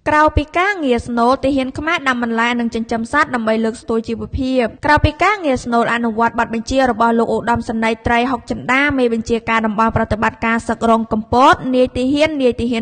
ក្រៅពីការងារស្នូលទាហានខ្មែរដាំបន្លែនិងចិញ្ចឹមសត្វដើម្បីលើកស្ទួយជីវភាពក្រៅពីការងារស្នូលអនុវត្តបទបញ្ជារបស់លោកឧត្តមសេនីយ៍ត្រីហុកចិន្តាមេបញ្ជាការតំបន់ប្រតិបត្តិការសឹករងកំពតនាយទាហា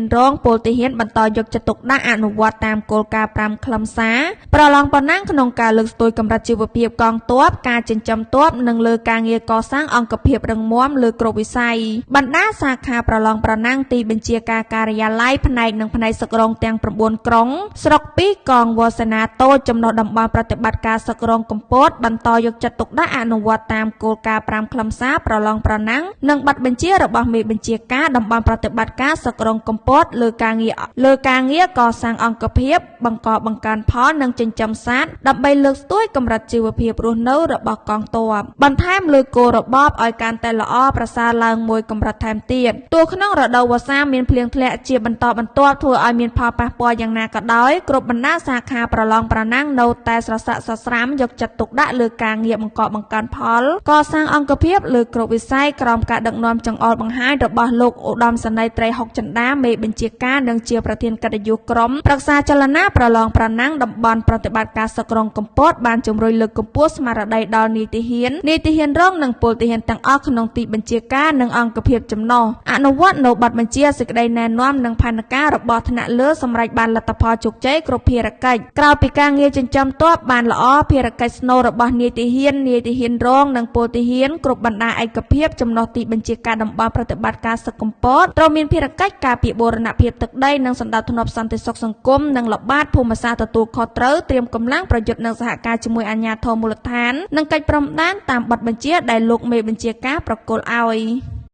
នរងពលទាហានបន្តយកចិត្តទុកដាក់អនុវត្តតាមគោលការណ៍5ខ្លឹមសារប្រឡងប្រណាំងក្នុងការលើកស្ទួយកម្រិតជីវភាពកងទ័ពការចិញ្ចឹមទ័ពនិងលើការងារកសាងអង្គភាពរឹងមាំលើគ្រប់វិស័យបណ្ដាសាខាប្រឡងប្រណាំងទីបញ្ជាការការិយាល័យផ្នែកនិងផ្នែកសឹករងទាំង9ក្រុងស្រុក2កងវ៉ាសនាតូចចំណុះតំបន់ប្រតិបត្តិការសឹករងកំពតបន្តយកចិត្តទុកដាក់អនុវត្តតាមគោលការណ៍5ខ្លឹមសារប្រឡងប្រណាំងនិងប័ណ្ណបញ្ជារបស់មេបញ្ជាការតំបន់ប្រតិបត្តិការសឹករងកំពតលើការងារកសាងអង្គភាពបង្កើនផលនិងចិញ្ចឹមសត្វដើម្បីលើកស្ទួយកម្រិតជីវភាពរស់នៅរបស់កងទ័ពបន្ថែមលើគោលរបបឲ្យកាន់តែល្អប្រសើរឡើងមួយកម្រិតថែមទៀតទោះក្នុងរដូវវស្សាមានភ្លៀងធ្លាក់ជាបន្តបន្ទាប់ធ្វើឲ្យមានផលប៉ះពាល់យ៉ាងណាក៏ដោយគ្រប់បណ្ដាសាខាប្រឡងប្រណាំងនៅតែស្រស័ក្តិស្រស្រាំយកចិត្តទុកដាក់លើការងារបង្កើនផលកសាងអង្គភាពលើគ្រប់វិស័យក្រោមការដឹកនាំចង្អុលបង្ហាញរបស់លោកឧត្តមសេនីយ៍ត្រីហុកចិន្តាមេបញ្ជាការនិងជាប្រធានកិត្តិយសក្រុមប្រឹក្សាចលនាប្រឡងប្រណាំងតំបន់ប្រតិបត្តិការសឹករងកំពតបានជំរុញលើកកម្ពស់ស្មារតីដល់នាយទាហានរងនិងពលទាហានទាំងអស់ក្នុងទីបញ្ជាការនិងអង្គភាពចំណុះអនុវត្តនៅបទបញ្ជាសេចក្តីណែនាំនិងផែនការរបស់ថ្នាក់លើសម្រាប់បានលទ្ធផលជោគជ័យគ្រប់ភារកិច្ចក្រៅពីការងារចិញ្ចឹមទ័ពបានល្អភារកិច្ចស្នូលរបស់នាយទាហានរងនិងពលទាហានគ្រប់បណ្ដាឯកភាពចំណុះទីបញ្ជាការតំបន់ប្រតិបត្តិការសឹកកំពតត្រូវមានភារកិច្ចការពារបូរណភាពទឹកដីនិងសណ្ដាប់ធ្នាប់សន្តិសុខសង្គមនិងល្បាតភូមិសាស្ត្រទទួលខុសត្រូវត្រៀមកម្លាំងប្រយុទ្ធនឹងសហការជាមួយអាជ្ញាធរមូលដ្ឋាននិងកិច្ចព្រមព្រៀងតាមបទបញ្ជាដែលលោកមេបញ្ជាការប្រគល់ឲ្យ